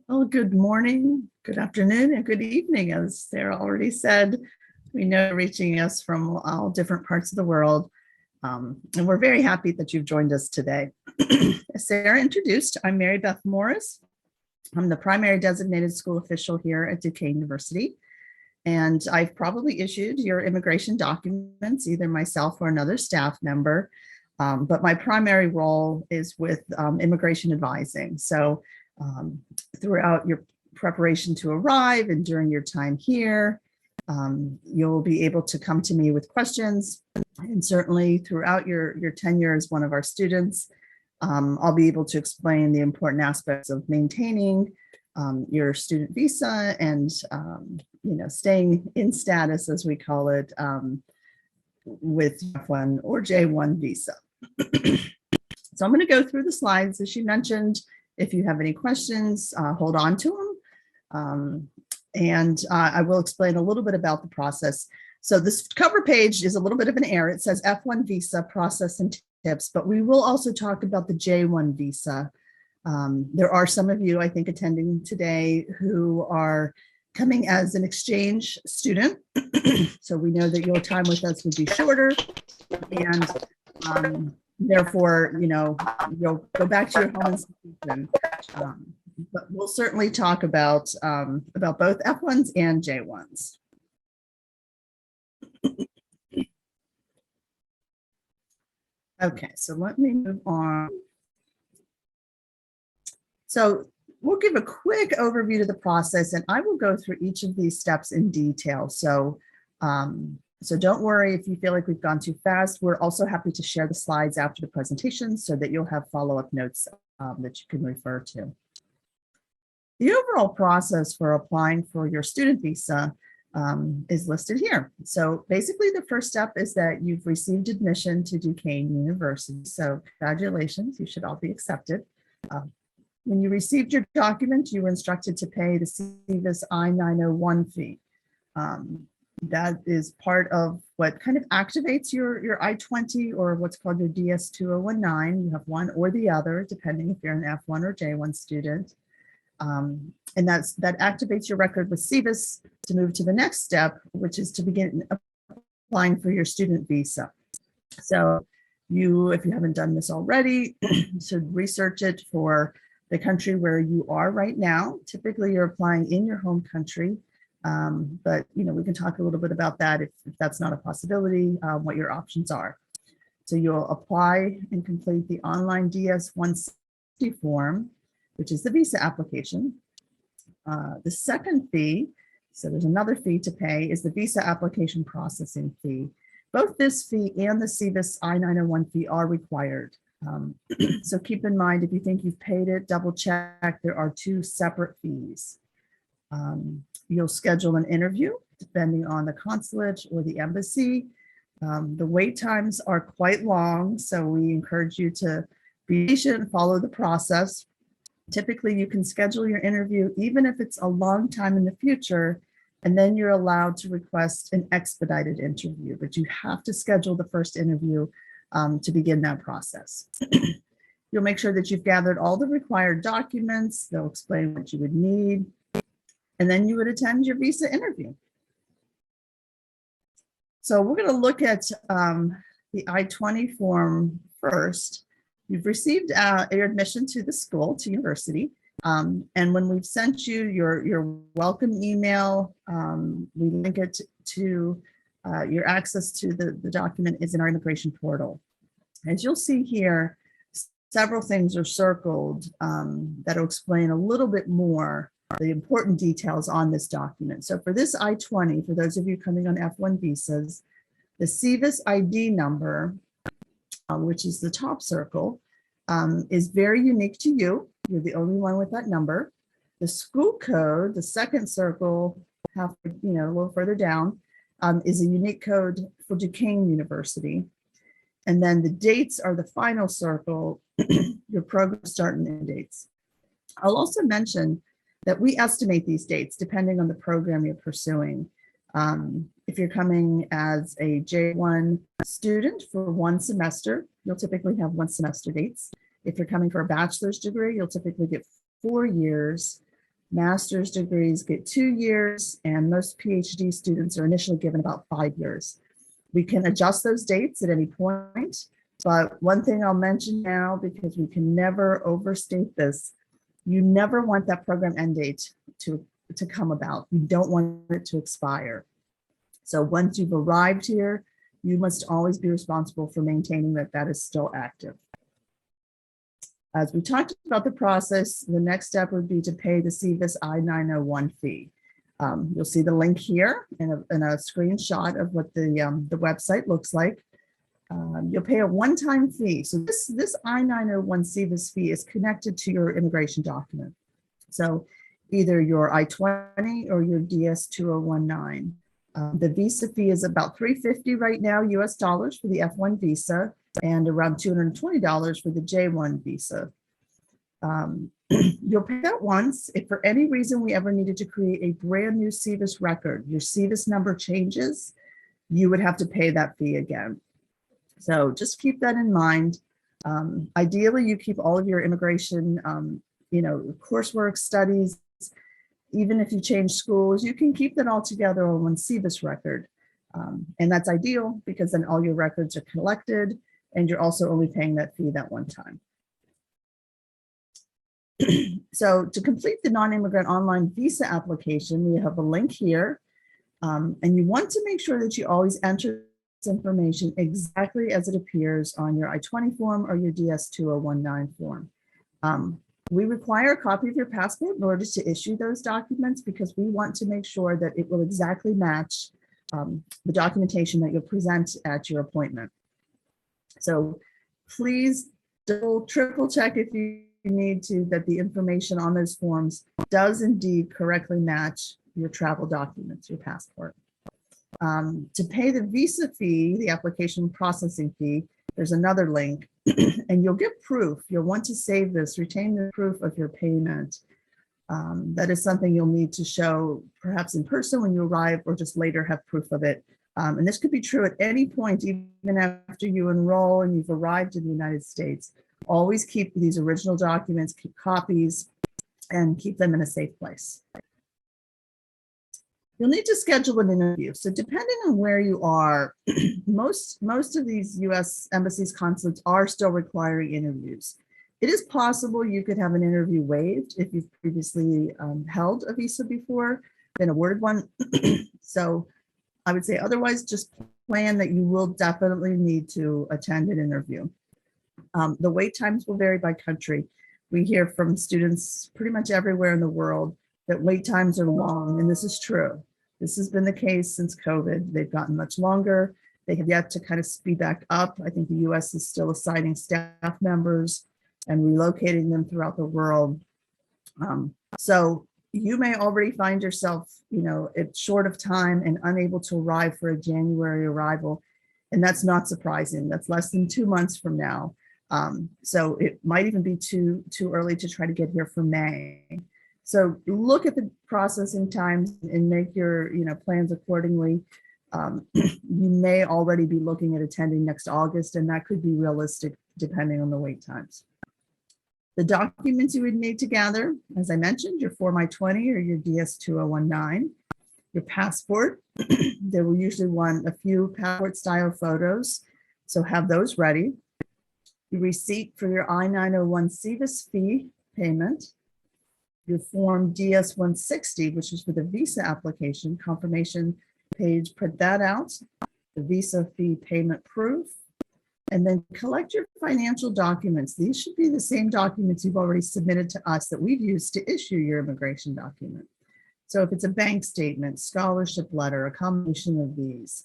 Well, good morning, good afternoon, and good evening. As Sarah already said, we know you're reaching us from all different parts of the world, and we're very happy that you've joined us today. As Sarah introduced, I'm Mary Beth Morris. I'm the primary designated school official here at Duquesne University, and I've probably issued your immigration documents, either myself or another staff member, but my primary role is with immigration advising. So throughout your preparation to arrive and during your time here, you'll be able to come to me with questions. And certainly throughout your tenure as one of our students, I'll be able to explain the important aspects of maintaining your student visa and staying in status, as we call it, with F1 or J1 visa. So I'm going to go through the slides, as you mentioned. If you have any questions, hold on to them. I will explain a little bit about the process. So this cover page is a little bit of an error. It says F1 visa process and tips, but we will also talk about the J1 visa. There are some of you, I think, attending today who are coming as an exchange student. So we know that your time with us would be shorter, and therefore, you'll go back to your home institution. But we'll certainly talk about both F1s and J1s. Okay, so let me move on. So we'll give a quick overview to the process, and I will go through each of these steps in detail. So don't worry if you feel like we've gone too fast. We're also happy to share the slides after the presentation so that you'll have follow-up notes that you can refer to. The overall process for applying for your student visa is listed here. So basically the first step is that you've received admission to Duquesne University. So congratulations, you should all be accepted. When you received your document, you were instructed to pay the SEVIS I-901 fee. That is part of what kind of activates your I-20 or what's called your DS-2019. You have one or the other, depending if you're an F1 or J1 student. And that activates your record with SEVIS to move to the next step, which is to begin applying for your student visa. So if you haven't done this already, should research it for the country where you are right now. Typically, you're applying in your home country. But we can talk a little bit about that if that's not a possibility, what your options are. So you'll apply and complete the online DS-160 form, which is the visa application. The second fee, so there's another fee to pay, is the visa application processing fee. Both this fee and the SEVIS I-901 fee are required. So keep in mind, if you think you've paid it, double check. There are two separate fees. You'll schedule an interview depending on the consulate or the embassy. The wait times are quite long, so we encourage you to be patient and follow the process. Typically, you can schedule your interview even if it's a long time in the future, and then you're allowed to request an expedited interview, but you have to schedule the first interview to begin that process. You'll make sure that you've gathered all the required documents. They'll explain what you would need, and then you would attend your visa interview. So we're going to look at the I-20 form first. You've received your admission to the school, to university, and when we've sent you your welcome email, we link it to your access to the document is in our immigration portal. As you'll see here, several things are circled that'll explain a little bit more the important details on this document. So for this I-20, for those of you coming on F1 visas, the SEVIS ID number, which is the top circle, is very unique to you. You're the only one with that number. The school code, the second circle, a little further down, is a unique code for Duquesne University. And then the dates are the final circle, your program start and end dates. I'll also mention that we estimate these dates depending on the program you're pursuing. If you're coming as a J1 student for one semester, you'll typically have 1 semester dates. If you're coming for a bachelor's degree, you'll typically get 4 years. Master's degrees get 2 years, and most PhD students are initially given about 5 years. We can adjust those dates at any point, but one thing I'll mention now, because we can never overstate this, you never want that program end date to come about. You don't want it to expire. So once you've arrived here, you must always be responsible for maintaining that that is still active. As we talked about the process, the next step would be to pay the SEVIS I-901 fee. You'll see the link here in a screenshot of what the website looks like. You'll pay a one-time fee. So this I-901 SEVIS fee is connected to your immigration document. So either your I-20 or your DS-2019. The visa fee is about $350 right now, US dollars for the F1 visa, and around $220 for the J1 visa. You'll pay that once. If for any reason we ever needed to create a brand new SEVIS record, your SEVIS number changes, you would have to pay that fee again. So just keep that in mind. Ideally, you keep all of your immigration, coursework, studies. Even if you change schools, you can keep that all together on one SEVIS record. And that's ideal because then all your records are collected and you're also only paying that fee that one time. So to complete the non-immigrant online visa application, we have a link here. And you want to make sure that you always enter this information exactly as it appears on your I-20 form or your DS-2019 form. We require a copy of your passport in order to issue those documents because we want to make sure that it will exactly match the documentation that you'll present at your appointment. So please double, triple check if you need to that the information on those forms does indeed correctly match your travel documents, your passport. To pay the visa fee, the application processing fee, there's another link and you'll get proof. You'll want to save this, retain the proof of your payment. That is something you'll need to show perhaps in person when you arrive or just later have proof of it. And this could be true at any point, even after you enroll and you've arrived in the United States. Always keep these original documents, keep copies, and keep them in a safe place. You'll need to schedule an interview. So depending on where you are, most of these US embassies, consulates are still requiring interviews. It is possible you could have an interview waived if you've previously held a visa before, been awarded one. So I would say otherwise, just plan that you will definitely need to attend an interview. The wait times will vary by country. We hear from students pretty much everywhere in the world that wait times are long, and this is true. This has been the case since COVID. They've gotten much longer. They have yet to kind of speed back up. I think the US is still assigning staff members and relocating them throughout the world. So you may already find yourself, it's short of time and unable to arrive for a January arrival. And that's not surprising. That's less than 2 months from now. So it might even be too early to try to get here for May. So look at the processing times and make your plans accordingly. You may already be looking at attending next August, and that could be realistic depending on the wait times. The documents you would need to gather, as I mentioned, your Form I-20 or your DS-2019, your passport. There will usually want a few passport style photos, so have those ready. Your receipt for your I-901 SEVIS fee payment, your Form DS-160, which is for the visa application confirmation page, print that out, the visa fee payment proof, and then collect your financial documents. These should be the same documents you've already submitted to us that we've used to issue your immigration document. So if it's a bank statement, scholarship letter, a combination of these.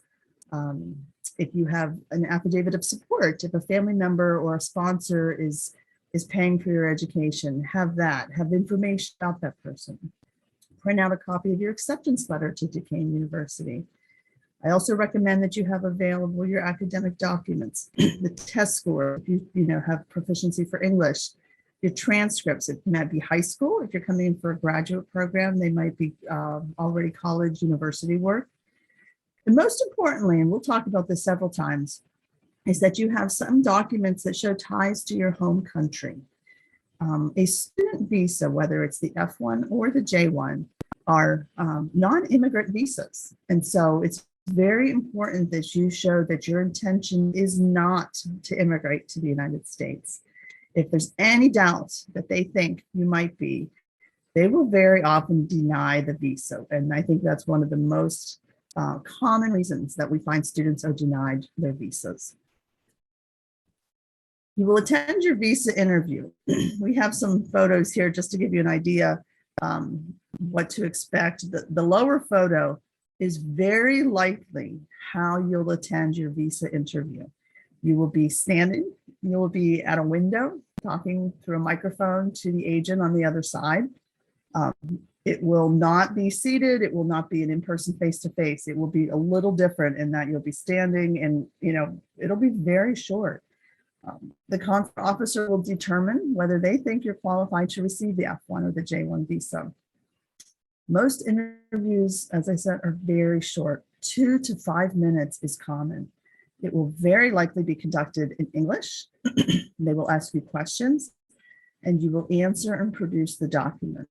If you have an affidavit of support, if a family member or a sponsor is paying for your education, have information about that person. Print out a copy of your acceptance letter to Duquesne University. I also recommend that you have available your academic documents, the test score, if you have proficiency for English, your transcripts. It might be high school. If you're coming in for a graduate program, they might be already college, university work. And most importantly, and we'll talk about this several times, is that you have some documents that show ties to your home country. A student visa, whether it's the F1 or the J1, are non-immigrant visas. And so it's very important that you show that your intention is not to immigrate to the United States. If there's any doubt that they think you might be, they will very often deny the visa. And I think that's one of the most common reasons that we find students are denied their visas. You will attend your visa interview. We have some photos here just to give you an idea what to expect. The lower photo is very likely how you'll attend your visa interview. You will be standing, you will be at a window talking through a microphone to the agent on the other side. It will not be seated. It will not be an in-person face-to-face. It will be a little different in that you'll be standing and, it'll be very short. The consular officer will determine whether they think you're qualified to receive the F1 or the J1 visa. Most interviews, as I said, are very short. 2 to 5 minutes is common. It will very likely be conducted in English. They will ask you questions and you will answer and produce the document.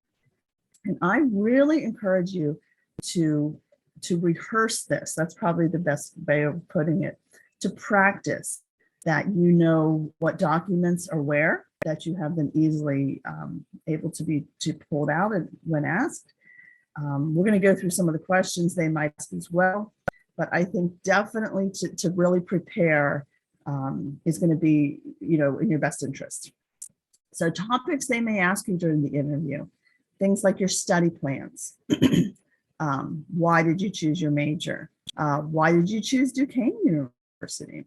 And I really encourage you to rehearse this. That's probably the best way of putting it, to practice that you know what documents are where, that you have them easily able to be pulled out when asked. We're going to go through some of the questions they might ask as well, but I think definitely to really prepare is going to be, in your best interest. So topics they may ask you during the interview, things like your study plans. Why did you choose your major? Why did you choose Duquesne University?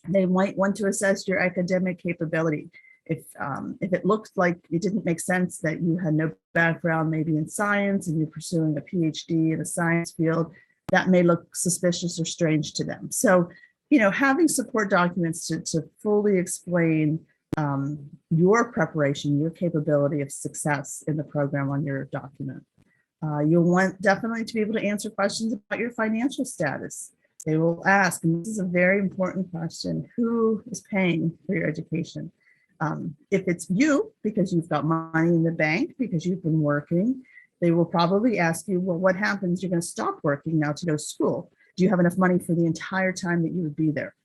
They might want to assess your academic capability. If it looks like it didn't make sense that you had no background maybe in science and you're pursuing a PhD in a science field, that may look suspicious or strange to them. So, having support documents to fully explain your preparation, your capability of success in the program on your document. You'll want definitely to be able to answer questions about your financial status. They will ask, and this is a very important question, who is paying for your education? If it's you, because you've got money in the bank, because you've been working, they will probably ask you, well, what happens? You're going to stop working now to go to school. Do you have enough money for the entire time that you would be there?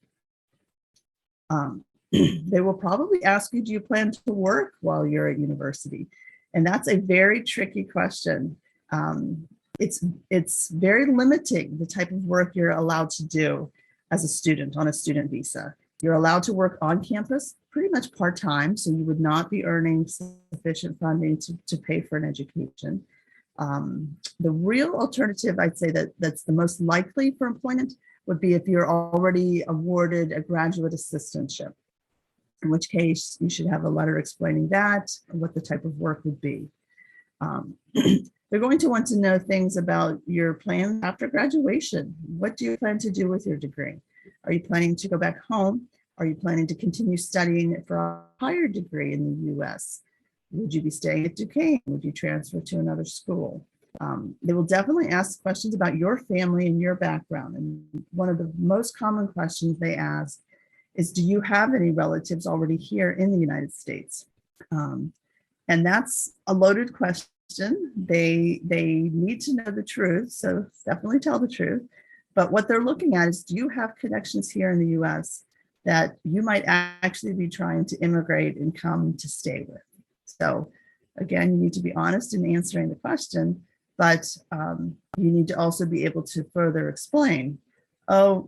They will probably ask you, do you plan to work while you're at university? And that's a very tricky question. It's very limiting the type of work you're allowed to do as a student on a student visa. You're allowed to work on campus pretty much part-time, so you would not be earning sufficient funding to pay for an education. The real alternative, I'd say that's the most likely for employment would be if you're already awarded a graduate assistantship, in which case you should have a letter explaining that, and what the type of work would be. They're going to want to know things about your plan after graduation. What do you plan to do with your degree? Are you planning to go back home? Are you planning to continue studying for a higher degree in the US? Would you be staying at Duquesne? Would you transfer to another school? They will definitely ask questions about your family and your background. And one of the most common questions they ask is, do you have any relatives already here in the United States? And that's a loaded question. They need to know the truth, so definitely tell the truth. But what they're looking at is, do you have connections here in the US that you might actually be trying to immigrate and come to stay with? So again, you need to be honest in answering the question, but you need to also be able to further explain, oh,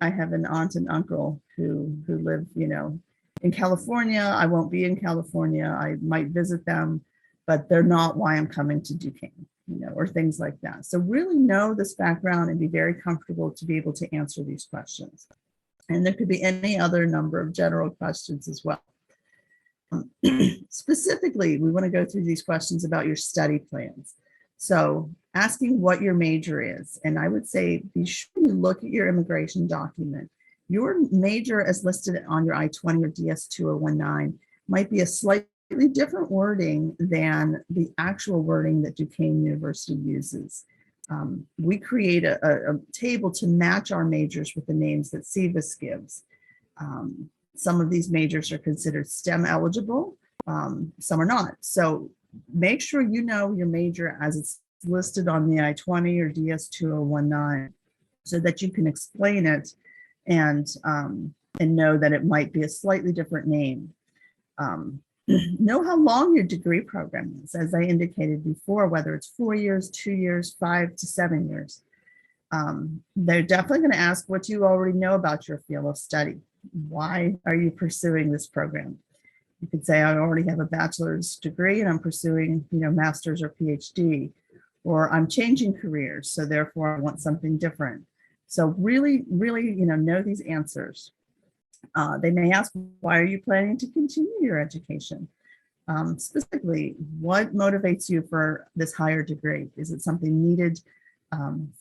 I have an aunt and uncle who live, in California. I won't be in California. I might visit them, but they're not why I'm coming to Duquesne, or things like that. So really know this background and be very comfortable to be able to answer these questions. And there could be any other number of general questions as well. Specifically, we want to go through these questions about your study plans. So asking what your major is, and I would say be sure you look at your immigration document. Your major as listed on your I-20 or DS-2 or 19 might be a slightly different wording than the actual wording that Duquesne University uses. We create a table to match our majors with the names that SEVIS gives. Some of these majors are considered STEM eligible, some are not. So make sure you know your major as it's listed on the I-20 or DS-2019 so that you can explain it and know that it might be a slightly different name. Know how long your degree program is, as I indicated before, whether it's 4 years, 2 years, 5 to 7 years. They're definitely going to ask what you already know about your field of study. Why are you pursuing this program? You could say, I already have a bachelor's degree and I'm pursuing, master's or PhD, or I'm changing careers, so therefore I want something different. So really, know these answers. They may ask, why are you planning to continue your education? Specifically, what motivates you for this higher degree? Is it something needed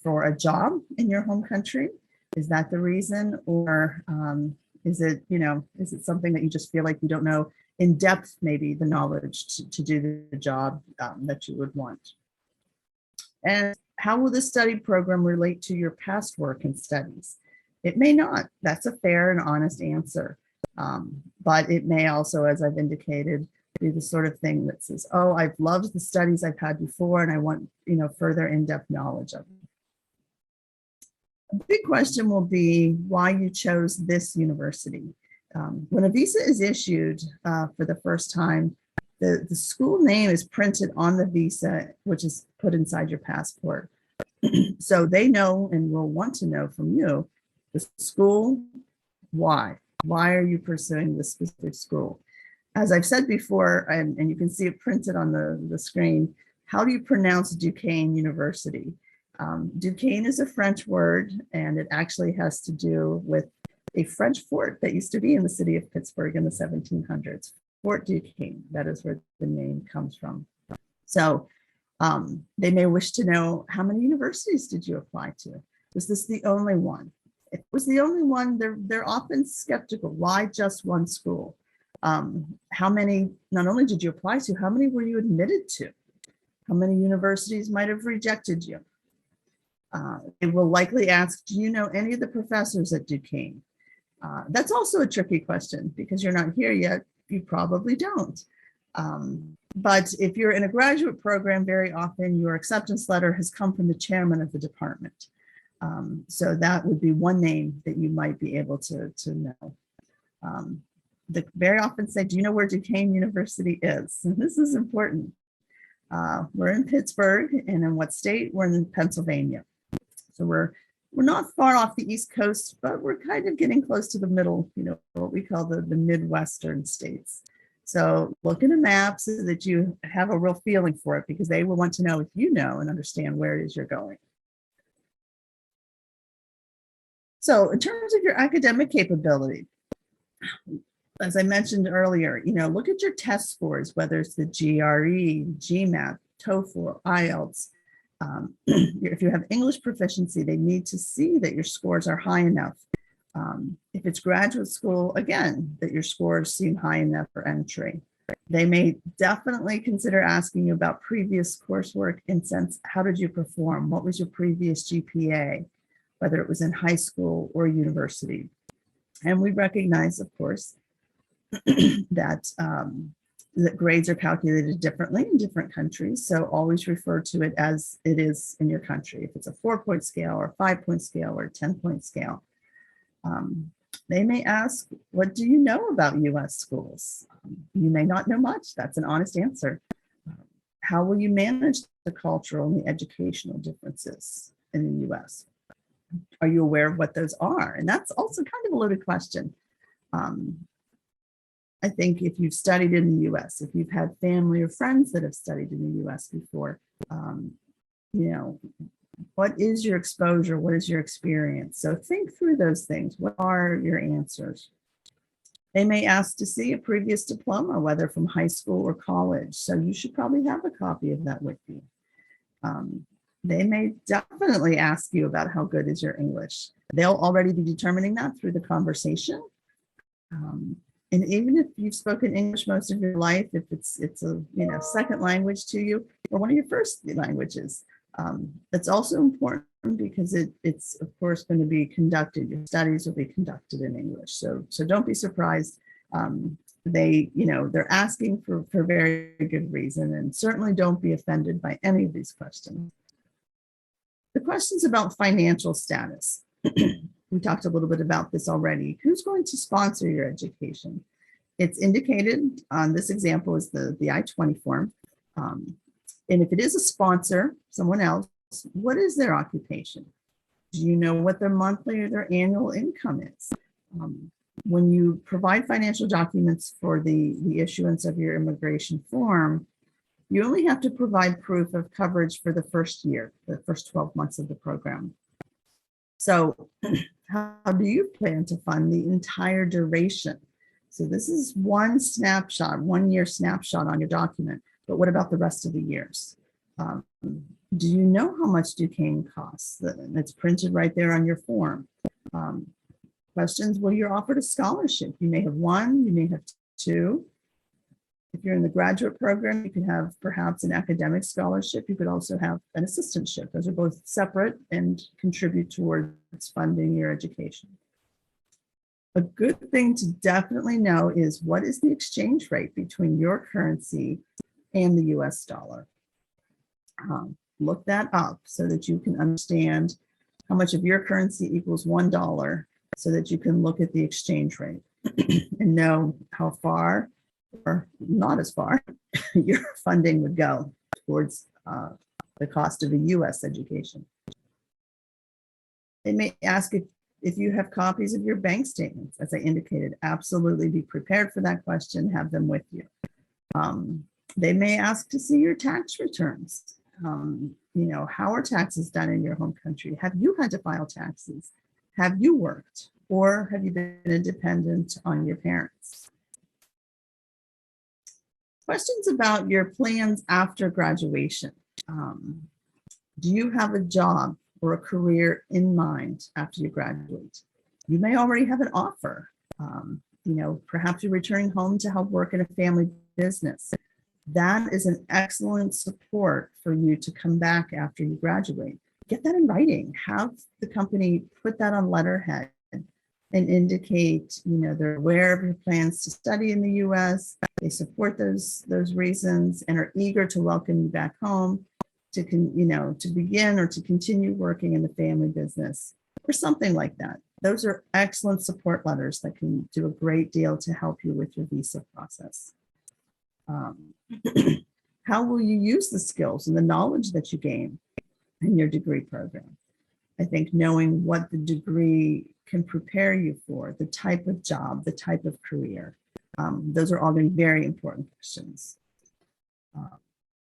for a job in your home country? Is that the reason? Or is it something that you just feel like you don't know in depth, maybe the knowledge to do the job that you would want? And how will this study program relate to your past work and studies? It may not. That's a fair and honest answer. But it may also, as I've indicated, be the sort of thing that says, oh, I've loved the studies I've had before and I want, further in-depth knowledge of them. A big question will be why you chose this university. When a visa is issued for the first time, the school name is printed on the visa, which is put inside your passport. So they know and will want to know from you, the school, why? Why are you pursuing this specific school? As I've said before, and you can see it printed on the screen, how do you pronounce Duquesne University? Duquesne is a French word, and it actually has to do with a French fort that used to be in the city of Pittsburgh in the 1700s. Fort Duquesne, that is where the name comes from. So they may wish to know, how many universities did you apply to? Was this the only one? If it was the only one, they're often skeptical. Why just one school? How many, not only did you apply to, how many were you admitted to? How many universities might have rejected you? They will likely ask, do you know any of the professors at Duquesne? That's also a tricky question because you're not here yet. You probably don't. But if you're in a graduate program, very often your acceptance letter has come from the chairman of the department. So that would be one name that you might be able to know. They very often say, do you know where Duquesne University is? And this is important. We're in Pittsburgh, and in what state? We're in Pennsylvania. So we're not far off the East Coast, but we're kind of getting close to the middle, what we call the Midwestern states. So look at a map so that you have a real feeling for it, because they will want to know if you know and understand where it is you're going. So in terms of your academic capability, as I mentioned earlier, look at your test scores, whether it's the GRE, GMAT, TOEFL, IELTS. If you have English proficiency, they need to see that your scores are high enough. If it's graduate school, again, that your scores seem high enough for entry. They may definitely consider asking you about previous coursework in sense, how did you perform? What was your previous GPA, whether it was in high school or university? And we recognize, of course, that grades are calculated differently in different countries. So always refer to it as it is in your country. If it's a 4-point scale or 5-point scale or 10-point scale. They may ask, what do you know about US schools? You may not know much. That's an honest answer. How will you manage the cultural and the educational differences in the US? Are you aware of what those are? And that's also kind of a loaded question. I think if you've studied in the US, if you've had family or friends that have studied in the US before, what is your exposure? What is your experience? So think through those things. What are your answers? They may ask to see a previous diploma, whether from high school or college. So you should probably have a copy of that with you. They may definitely ask you about how good is your English. They'll already be determining that through the conversation. And even if you've spoken English most of your life, if it's a second language to you or one of your first languages, that's also important because it's of course going to be conducted. Your studies will be conducted in English. So don't be surprised They're asking for very good reason, and certainly don't be offended by any of these questions. The questions about financial status. We talked a little bit about this already. Who's going to sponsor your education? It's indicated on this example is the I-20 form. And if it is a sponsor, someone else, what is their occupation? Do you know what their monthly or their annual income is? When you provide financial documents for the issuance of your immigration form, you only have to provide proof of coverage for the first year, the first 12 months of the program. So how do you plan to fund the entire duration? So this is one snapshot, 1 year snapshot on your document, but what about the rest of the years? Do you know how much Duquesne costs? It's printed right there on your form. Questions, well, you're offered a scholarship. You may have one, you may have two. If you're in the graduate program, you could have perhaps an academic scholarship. You could also have an assistantship. Those are both separate and contribute towards funding your education. A good thing to definitely know is what is the exchange rate between your currency and the US dollar. Look that up so that you can understand how much of your currency equals $1 so that you can look at the exchange rate and know how far or not as far your funding would go towards the cost of a US education. They may ask if you have copies of your bank statements. As I indicated, absolutely be prepared for that question, have them with you. They may ask to see your tax returns. How are taxes done in your home country? Have you had to file taxes? Have you worked? Or have you been a dependent on your parents? Questions about your plans after graduation. Do you have a job or a career in mind after you graduate? You may already have an offer. Perhaps you're returning home to help work in a family business. That is an excellent support for you to come back after you graduate. Get that in writing. Have the company put that on letterhead and indicate, they're aware of your plans to study in the US. They support those reasons and are eager to welcome you back home to begin or to continue working in the family business or something like that. Those are excellent support letters that can do a great deal to help you with your visa process. How will you use the skills and the knowledge that you gain in your degree program? I think knowing what the degree can prepare you for, the type of job, the type of career, those are all going to be very important questions.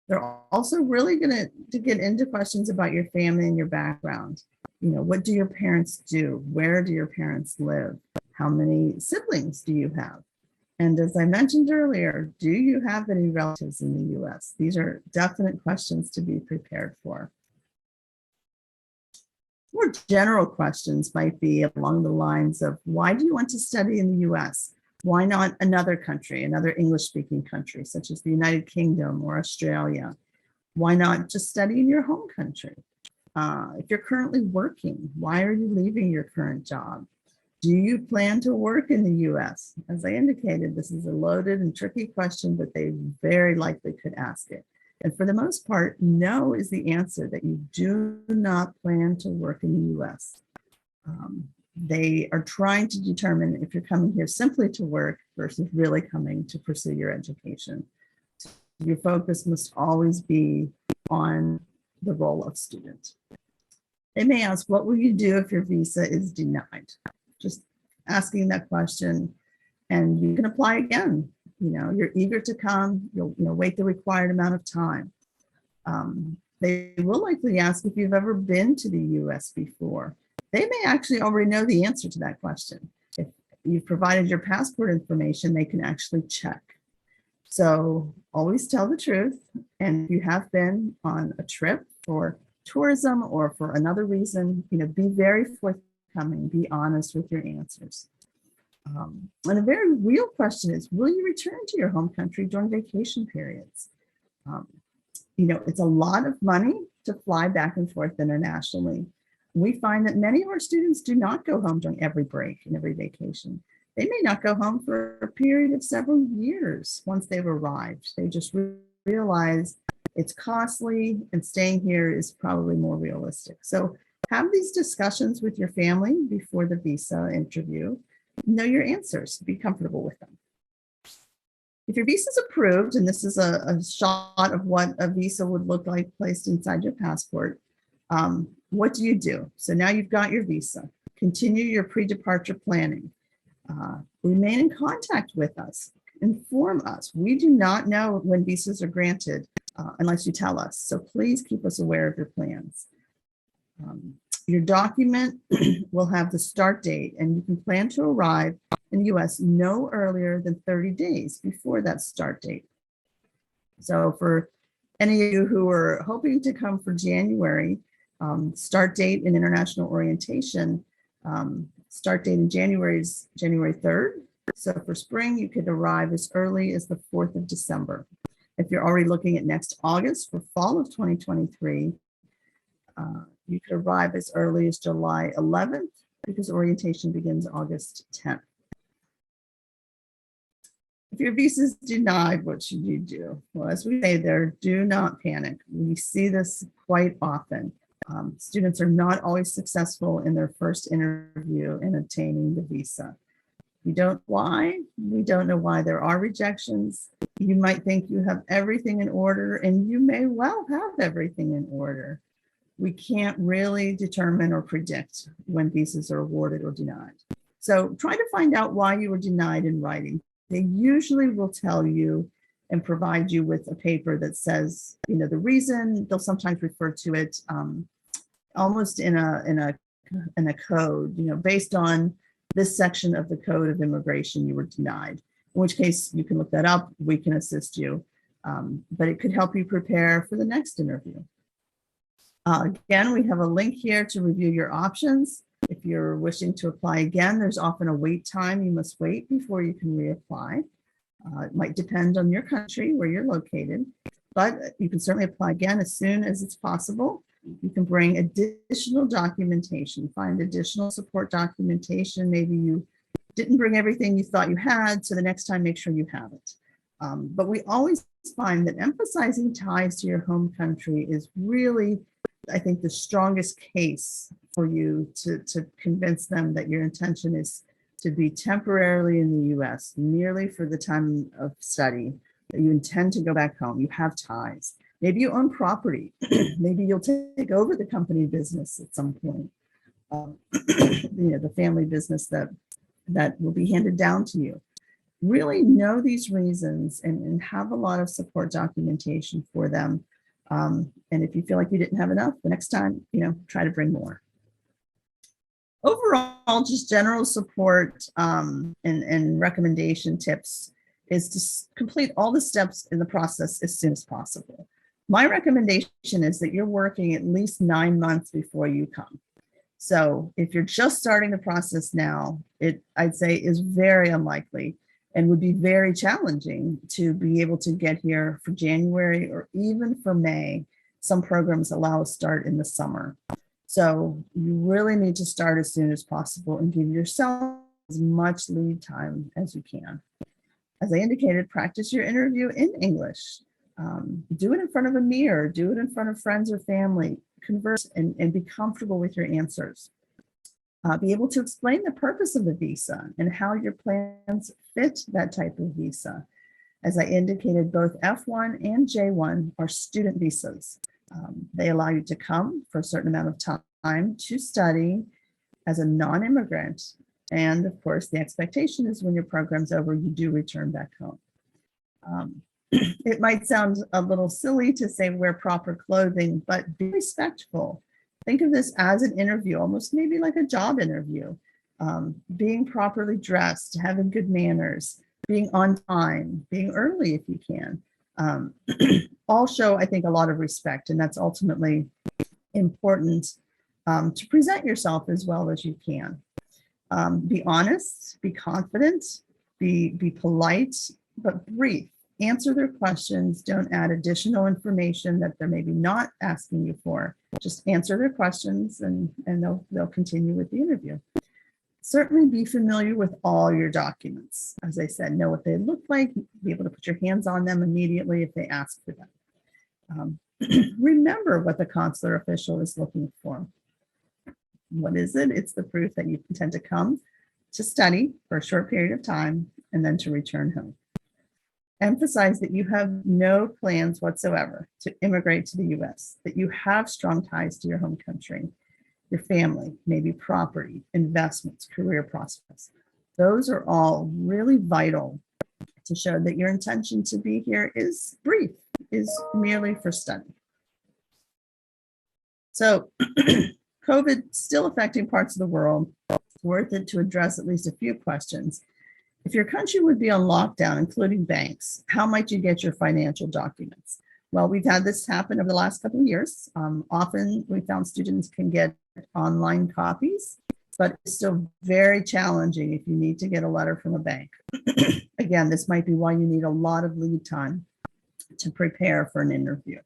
They're also really going to get into questions about your family and your background. What do your parents do? Where do your parents live? How many siblings do you have? And as I mentioned earlier, do you have any relatives in the US? These are definite questions to be prepared for. More general questions might be along the lines of, why do you want to study in the US? Why not another country, another English-speaking country, such as the United Kingdom or Australia? Why not just study in your home country? If you're currently working, why are you leaving your current job? Do you plan to work in the US? As I indicated, this is a loaded and tricky question, but they very likely could ask it. And for the most part, no is the answer, that you do not plan to work in the US. They are trying to determine if you're coming here simply to work versus really coming to pursue your education. So your focus must always be on the role of student. They may ask, what will you do if your visa is denied? Just asking that question, and you can apply again. You're eager to come, you'll wait the required amount of time. They will likely ask if you've ever been to the US before. They may actually already know the answer to that question. If you've provided your passport information, they can actually check. So always tell the truth. And if you have been on a trip for tourism or for another reason, be very forthcoming, be honest with your answers. And a very real question is, will you return to your home country during vacation periods? It's a lot of money to fly back and forth internationally. We find that many of our students do not go home during every break and every vacation. They may not go home for a period of several years once they've arrived. They just realize it's costly and staying here is probably more realistic. So have these discussions with your family before the visa interview. Know your answers, be comfortable with them. If your visa is approved, and this is a shot of what a visa would look like placed inside your passport, what do you do? So now you've got your visa. Continue your pre-departure planning. Remain in contact with us. Inform us. We do not know when visas are granted unless you tell us. So please keep us aware of your plans. Your document will have the start date, and you can plan to arrive in the US no earlier than 30 days before that start date. So for any of you who are hoping to come for January, start date in international orientation, start date in January is January 3rd. So for spring, you could arrive as early as the 4th of December. If you're already looking at next August for fall of 2023, you could arrive as early as July 11th because orientation begins August 10th. If your visa is denied, what should you do? Well, as we say there, do not panic. We see this quite often. Students are not always successful in their first interview in obtaining the visa. We don't know why there are rejections. You might think you have everything in order, and you may well have everything in order. We can't really determine or predict when visas are awarded or denied. So try to find out why you were denied in writing. They usually will tell you and provide you with a paper that says, the reason. They'll sometimes refer to it almost in a code, based on this section of the Code of Immigration, you were denied. In which case you can look that up. We can assist you, but it could help you prepare for the next interview. Again, we have a link here to review your options. If you're wishing to apply again, there's often a wait time. You must wait before you can reapply. It might depend on your country where you're located, but you can certainly apply again as soon as it's possible. You can bring additional documentation, find additional support documentation. Maybe you didn't bring everything you thought you had, so the next time make sure you have it. But we always find that emphasizing ties to your home country is really, I think, the strongest case for you to convince them that your intention is to be temporarily in the US, merely for the time of study, that you intend to go back home, you have ties. Maybe you own property. Maybe you'll take over the company business at some point. The family business that will be handed down to you. Really know these reasons and have a lot of support documentation for them. And if you feel like you didn't have enough, the next time, try to bring more. Overall, just general support and recommendation tips is to complete all the steps in the process as soon as possible. My recommendation is that you're working at least 9 months before you come. So if you're just starting the process now, I'd say is very unlikely and would be very challenging to be able to get here for January or even for May. Some programs allow a start in the summer. So you really need to start as soon as possible and give yourself as much lead time as you can. As I indicated, practice your interview in English. Do it in front of a mirror, do it in front of friends or family, converse and be comfortable with your answers. Be able to explain the purpose of the visa and how your plans fit that type of visa. As I indicated, both F1 and J1 are student visas. They allow you to come for a certain amount of time to study as a non-immigrant. And of course, the expectation is when your program's over, you do return back home. It might sound a little silly to say wear proper clothing, but be respectful. Think of this as an interview, almost maybe like a job interview. Being properly dressed, having good manners, being on time, being early if you can. All show, I think, a lot of respect, and that's ultimately important to present yourself as well as you can. Be honest, be confident, be polite, but brief. Answer their questions. Don't add additional information that they're maybe not asking you for. Just answer their questions and they'll continue with the interview. Certainly be familiar with all your documents. As I said, know what they look like, be able to put your hands on them immediately if they ask for them. Remember what the consular official is looking for. What is it? It's the proof that you intend to come to study for a short period of time and then to return home. Emphasize that you have no plans whatsoever to immigrate to the US, that you have strong ties to your home country, your family, maybe property, investments, career prospects. Those are all really vital to show that your intention to be here is brief, is merely for study. So COVID still affecting parts of the world. It's worth it to address at least a few questions. If your country would be on lockdown, including banks, how might you get your financial documents? Well, we've had this happen over the last couple of years. Often we found students can get online copies, but it's still very challenging if you need to get a letter from a bank. Again, this might be why you need a lot of lead time to prepare for an interview.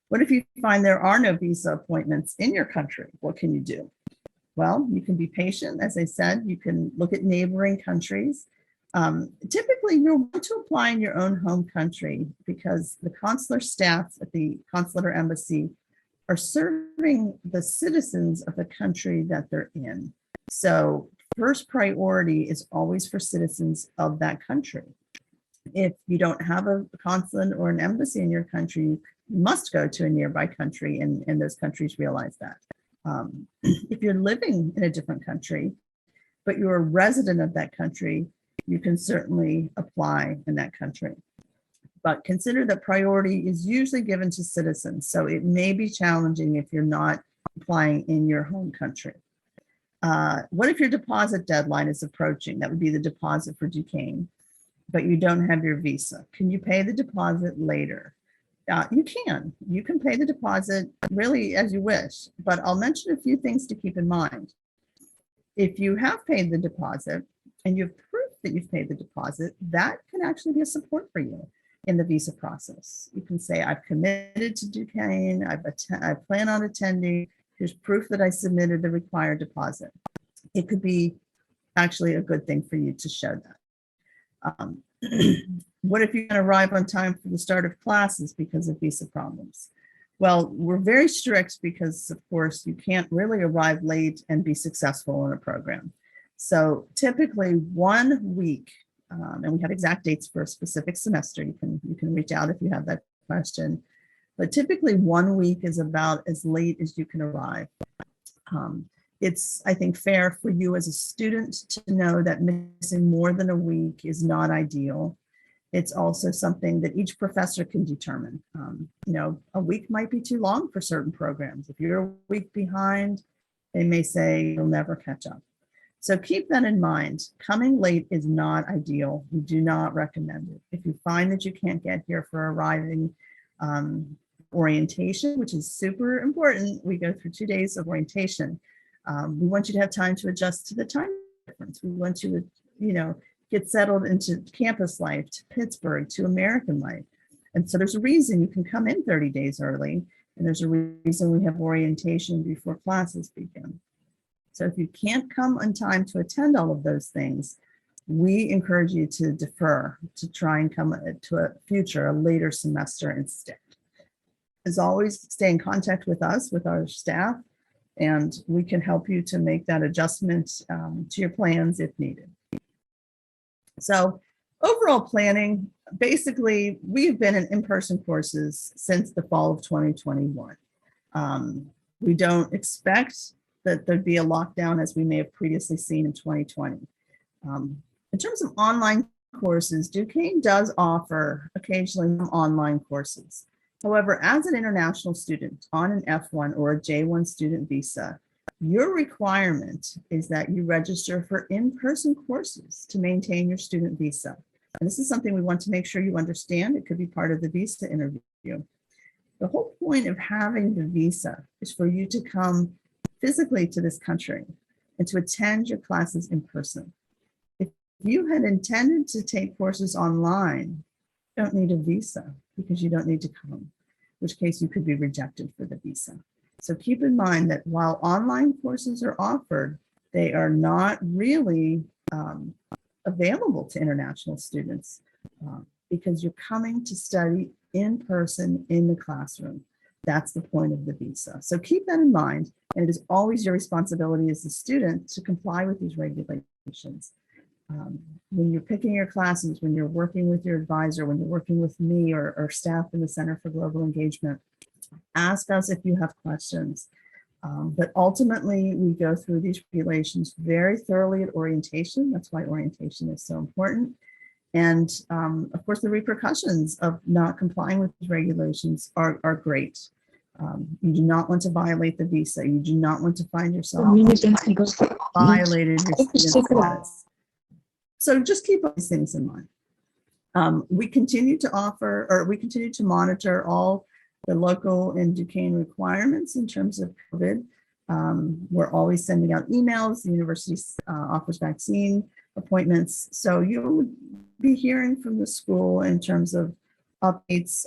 What if you find there are no visa appointments in your country? What can you do? Well, you can be patient. As I said, you can look at neighboring countries. Typically, you'll want to apply in your own home country because the consular staff at the consulate or embassy are serving the citizens of the country that they're in. So first priority is always for citizens of that country. If you don't have a consulate or an embassy in your country, you must go to a nearby country, and those countries realize that. If you're living in a different country, but you're a resident of that country, you can certainly apply in that country. But consider that priority is usually given to citizens, so it may be challenging if you're not applying in your home country. What if your deposit deadline is approaching? That would be the deposit for Duquesne, but you don't have your visa. Can you pay the deposit later? You can pay the deposit really as you wish, but I'll mention a few things to keep in mind. If you have paid the deposit and you have proof that you've paid the deposit, that can actually be a support for you in the visa process. You can say, I've committed to Duquesne, I plan on attending, here's proof that I submitted the required deposit. It could be actually a good thing for you to show that. What if you can arrive on time for the start of classes because of visa problems? Well, we're very strict because, of course, you can't really arrive late and be successful in a program. So typically 1 week, and we have exact dates for a specific semester. You can reach out if you have that question. But typically 1 week is about as late as you can arrive. It's, I think, fair for you as a student to know that missing more than a week is not ideal. It's also something that each professor can determine. A week might be too long for certain programs. If you're a week behind, they may say you'll never catch up. So keep that in mind. Coming late is not ideal. We do not recommend it. If you find that you can't get here for arriving orientation, which is super important, we go through 2 days of orientation. We want you to have time to adjust to the time difference. We want you to, get settled into campus life, to Pittsburgh, to American life. And so there's a reason you can come in 30 days early, and there's a reason we have orientation before classes begin. So if you can't come on time to attend all of those things, we encourage you to defer, to try and come to a later semester instead. As always, stay in contact with us, with our staff, and we can help you to make that adjustment to your plans if needed. So overall planning, basically, we've been in-person courses since the fall of 2021. We don't expect that there'd be a lockdown as we may have previously seen in 2020. In terms of online courses, Duquesne does offer occasionally online courses. However, as an international student on an F1 or a J1 student visa, your requirement is that you register for in-person courses to maintain your student visa. And this is something we want to make sure you understand. It could be part of the visa interview. The whole point of having the visa is for you to come physically to this country and to attend your classes in person. If you had intended to take courses online, you don't need a visa because you don't need to come, in which case you could be rejected for the visa. So keep in mind that while online courses are offered, They are not really available to international students because you're coming to study in person in the classroom. That's the point of the visa. So keep that in mind. And it is always your responsibility as a student to comply with these regulations. When you're picking your classes, when you're working with your advisor, when you're working with me or staff in the Center for Global Engagement, ask us if you have questions. But ultimately, we go through these regulations very thoroughly at orientation. That's why orientation is so important. And of course, the repercussions of not complying with these regulations are great. You do not want to violate the visa. You do not want to find yourself violated your student status. So just keep these things in mind. We continue to monitor all the local and Duquesne requirements in terms of COVID. We're always sending out emails. The university offers vaccine appointments. So you'll be hearing from the school in terms of updates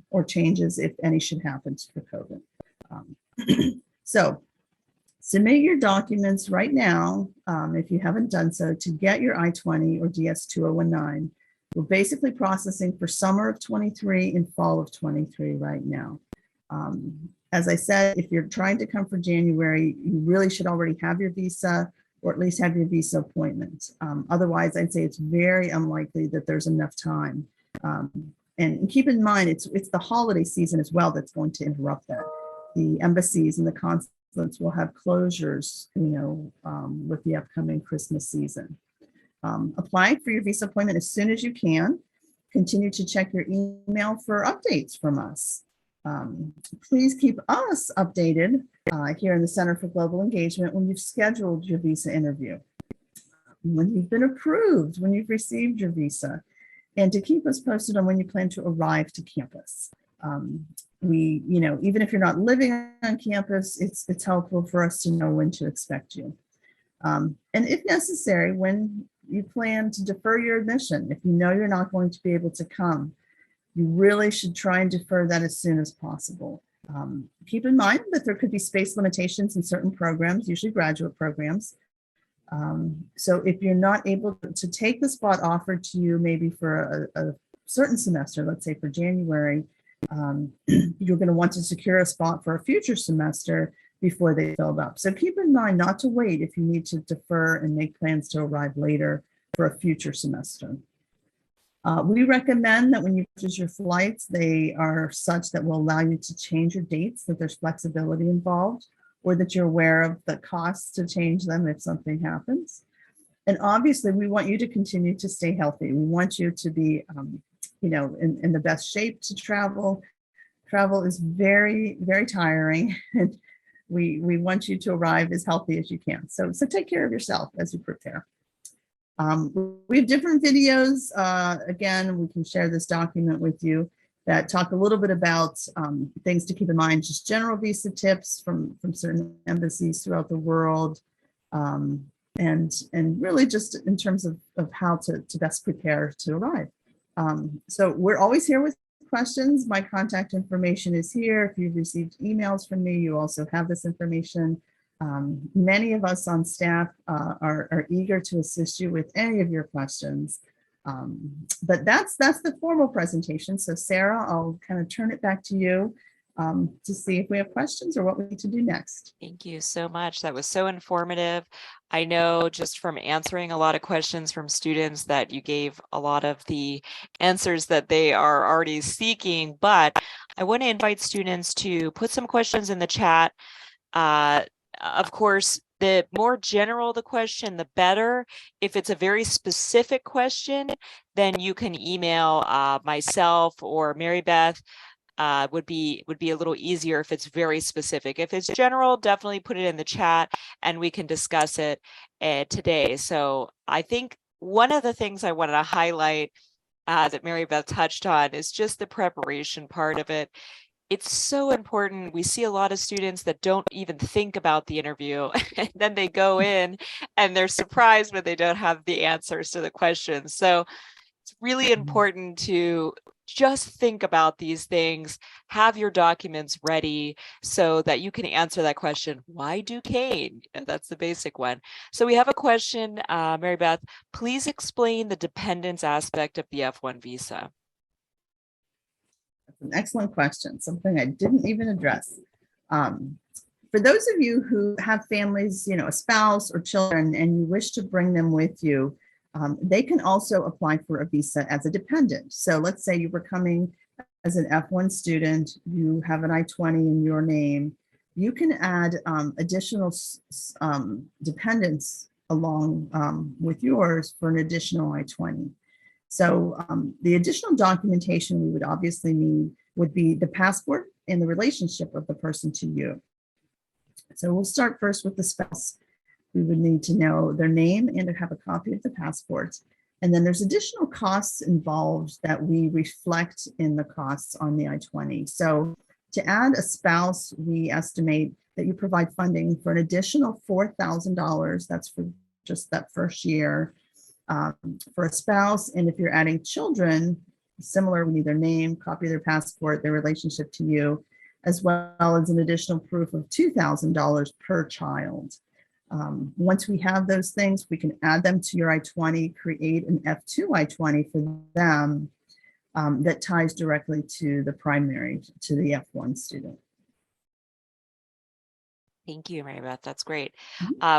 or changes, if any should happen for COVID. So submit your documents right now, if you haven't done so, to get your I-20 or DS-2019. We're basically processing for summer of 23 and fall of 23 right now. As I said, if you're trying to come for January, you really should already have your visa or at least have your visa appointment. Otherwise, I'd say it's very unlikely that there's enough time. And keep in mind, it's the holiday season as well that's going to interrupt that. The embassies and the consulates will have closures, with the upcoming Christmas season. Apply for your visa appointment as soon as you can. Continue to check your email for updates from us. Please keep us updated here in the Center for Global Engagement when you've scheduled your visa interview, when you've been approved, when you've received your visa, and to keep us posted on when you plan to arrive to campus. Even if you're not living on campus, it's helpful for us to know when to expect you. And if necessary, when you plan to defer your admission, if you know you're not going to be able to come, you really should try and defer that as soon as possible. Keep in mind that there could be space limitations in certain programs, usually graduate programs. So if you're not able to take the spot offered to you, maybe for a certain semester, let's say for January, you're going to want to secure a spot for a future semester before they filled up. So keep in mind not to wait if you need to defer and make plans to arrive later for a future semester. We recommend that when you purchase your flights, they are such that will allow you to change your dates, that there's flexibility involved, or that you're aware of the costs to change them if something happens. And obviously, we want you to continue to stay healthy. We want you to be, in the best shape to travel. Travel is very, very tiring, and we want you to arrive as healthy as you can. So take care of yourself as you prepare. We have different videos. Again, we can share this document with you that talk a little bit about things to keep in mind, just general visa tips from certain embassies throughout the world, and really just in terms of how to best prepare to arrive. So we're always here with questions. My contact information is here. If you've received emails from me, you also have this information. Many of us on staff are eager to assist you with any of your questions. But that's the formal presentation. So Sarah, I'll kind of turn it back to you to see if we have questions or what we need to do next. Thank you so much. That was so informative. I know just from answering a lot of questions from students that you gave a lot of the answers that they are already seeking, but I want to invite students to put some questions in the chat. Of course, the more general the question, the better. If it's a very specific question, then you can email myself or Mary Beth. Would be a little easier if it's very specific. If it's general, definitely put it in the chat and we can discuss it today. So I think one of the things I wanted to highlight that Mary Beth touched on is just the preparation part of it. It's so important. We see a lot of students that don't even think about the interview, and then they go in and they're surprised when they don't have the answers to the questions. So it's really important to just think about these things, have your documents ready so that you can answer that question, why Duquesne? That's the basic one. So we have a question, Mary Beth, please explain the dependence aspect of the F1 visa. That's an excellent question, something I didn't even address. For those of you who have families, a spouse or children, and you wish to bring them with you, they can also apply for a visa as a dependent. So let's say you were coming as an F1 student, you have an I-20 in your name, you can add additional dependents along with yours for an additional I-20. So the additional documentation we would obviously need would be the passport and the relationship of the person to you. So we'll start first with the spouse. We would need to know their name and to have a copy of the passport. And then there's additional costs involved that we reflect in the costs on the I-20. So to add a spouse, we estimate that you provide funding for an additional $4,000. That's for just that first year for a spouse. And if you're adding children, similar, we need their name, copy of their passport, their relationship to you, as well as an additional proof of $2,000 per child. Once we have those things, we can add them to your I-20, create an F2 I-20 for them that ties directly to the primary, to the F1 student. Thank you, Mary Beth. That's great.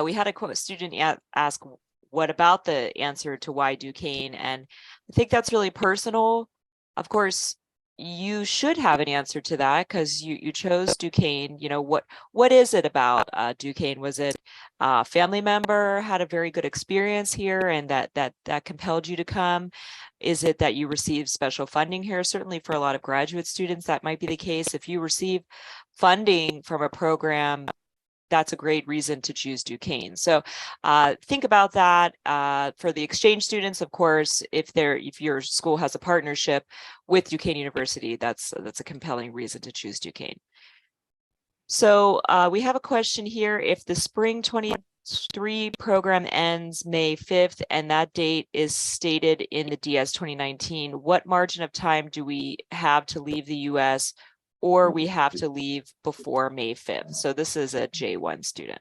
We had a student ask, what about the answer to why Duquesne? And I think that's really personal. Of course, you should have an answer to that because you chose Duquesne. What is it about Duquesne? Was it a family member had a very good experience here and that compelled you to come? Is it that you received special funding here? Certainly for a lot of graduate students, that might be the case. If you receive funding from a program, that's a great reason to choose Duquesne. So think about that. For the exchange students, of course, if your school has a partnership with Duquesne University, that's a compelling reason to choose Duquesne. So we have a question here. If the spring 23 program ends May 5th and that date is stated in the DS 2019, what margin of time do we have to leave the US or we have to leave before May 5th? So this is a J1 student.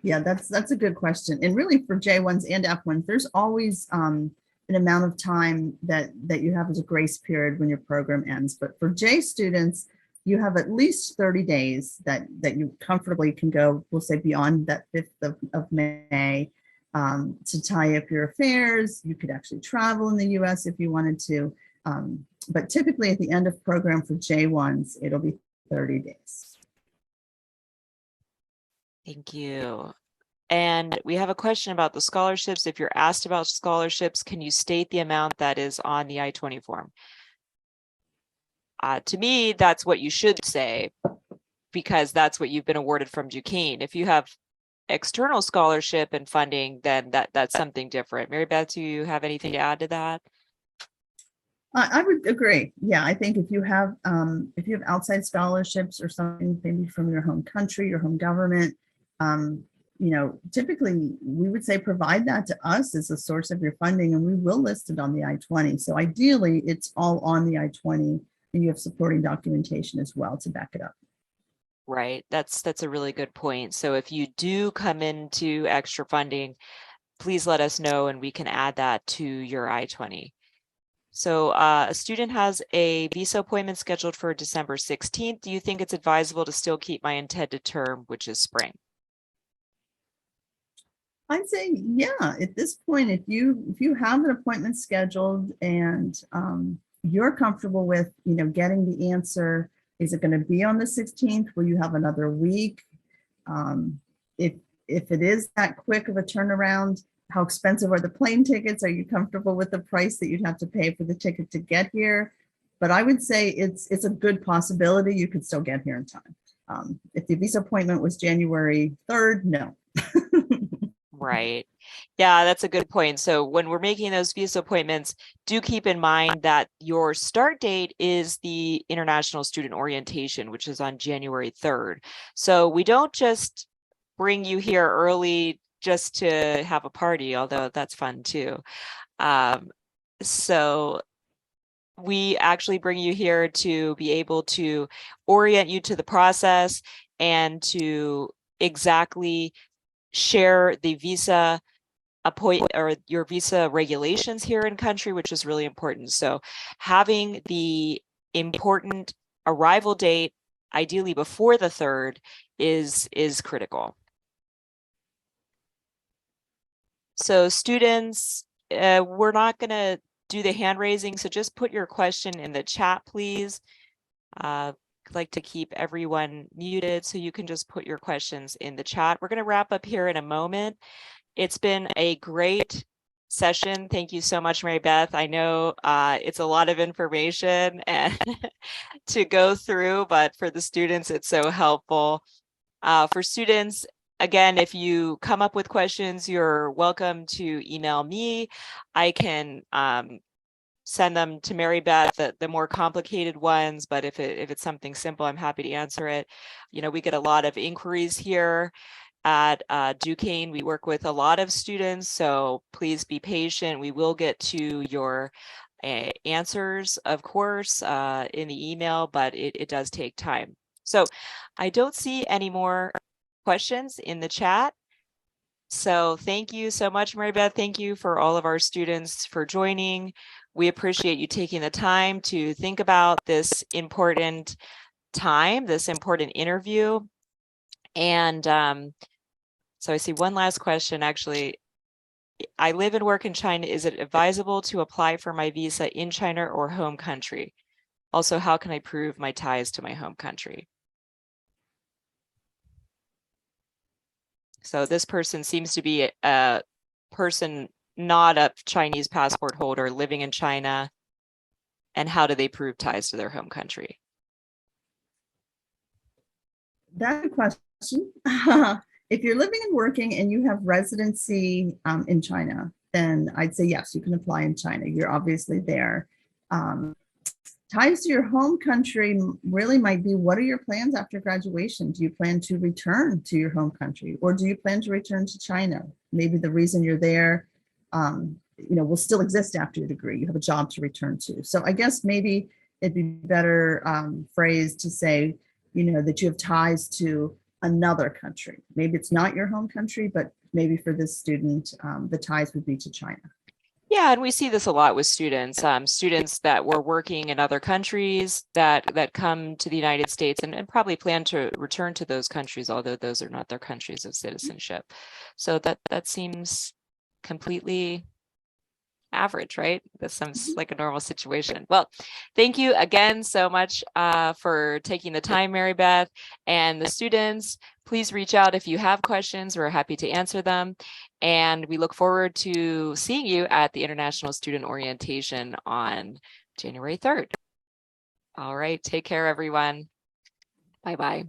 Yeah, that's a good question. And really for J1s and F1s, there's always an amount of time that you have as a grace period when your program ends. But for J students, you have at least 30 days that you comfortably can go, we'll say beyond that 5th of May to tie up your affairs. You could actually travel in the US if you wanted to. But typically at the end of program for J1s, it'll be 30 days. Thank you. And we have a question about the scholarships. If you're asked about scholarships, can you state the amount that is on the I-20 form? To me, that's what you should say, because that's what you've been awarded from Duquesne. If you have external scholarship and funding, then that's something different. Mary Beth, do you have anything to add to that? I would agree. Yeah, I think if you have outside scholarships or something, maybe from your home country, your home government, typically we would say provide that to us as a source of your funding, and we will list it on the I-20. So ideally, it's all on the I-20, and you have supporting documentation as well to back it up. Right. That's a really good point. So if you do come into extra funding, please let us know, and we can add that to your I-20. So a student has a visa appointment scheduled for December 16th. Do you think it's advisable to still keep my intended term, which is spring? I'd say, yeah, at this point, if you have an appointment scheduled and you're comfortable with, getting the answer, is it going to be on the 16th? Will you have another week? If it is that quick of a turnaround, how expensive are the plane tickets? Are you comfortable with the price that you'd have to pay for the ticket to get here? But I would say it's a good possibility you could still get here in time. If the visa appointment was January 3rd, no. Right. Yeah, that's a good point. So when we're making those visa appointments, do keep in mind that your start date is the International Student Orientation, which is on January 3rd. So we don't just bring you here early just to have a party, although that's fun too. So we actually bring you here to be able to orient you to the process and to exactly share the visa or your visa regulations here in country, which is really important. So having the important arrival date, ideally before the 3rd, is critical. So students, we're not going to do the hand raising, so just put your question in the chat, please. I'd like to keep everyone muted, so you can just put your questions in the chat. We're going to wrap up here in a moment. It's been a great session. Thank you so much, Mary Beth. I know it's a lot of information and to go through, but for the students, it's so helpful. For students, again, if you come up with questions, you're welcome to email me. I can send them to Mary Beth, the more complicated ones, but if it's something simple, I'm happy to answer it. You know, we get a lot of inquiries here at Duquesne. We work with a lot of students, so please be patient. We will get to your answers, of course, in the email, but it does take time. So I don't see any more questions in the chat. So thank you so much, Mary Beth. Thank you for all of our students for joining. We appreciate you taking the time to think about this important time, this important interview. And so I see one last question, actually. I live and work in China. Is it advisable to apply for my visa in China or home country? Also, how can I prove my ties to my home country? So this person seems to be a person not a Chinese passport holder living in China. And how do they prove ties to their home country? That's a question. If you're living and working and you have residency in China, then I'd say yes, you can apply in China. You're obviously there. Ties to your home country really might be, what are your plans after graduation? Do you plan to return to your home country, or do you plan to return to China? Maybe the reason you're there, will still exist after your degree. You have a job to return to. So I guess maybe it'd be better phrased to say, that you have ties to another country. Maybe it's not your home country, but maybe for this student, the ties would be to China. Yeah, and we see this a lot with students, students that were working in other countries that come to the United States and probably plan to return to those countries, although those are not their countries of citizenship. So that seems completely average, right? That sounds like a normal situation. Well, thank you again so much for taking the time, Mary Beth, and the students. Please reach out if you have questions. We're happy to answer them. And we look forward to seeing you at the International Student Orientation on January 3rd. All right, take care, everyone. Bye-bye.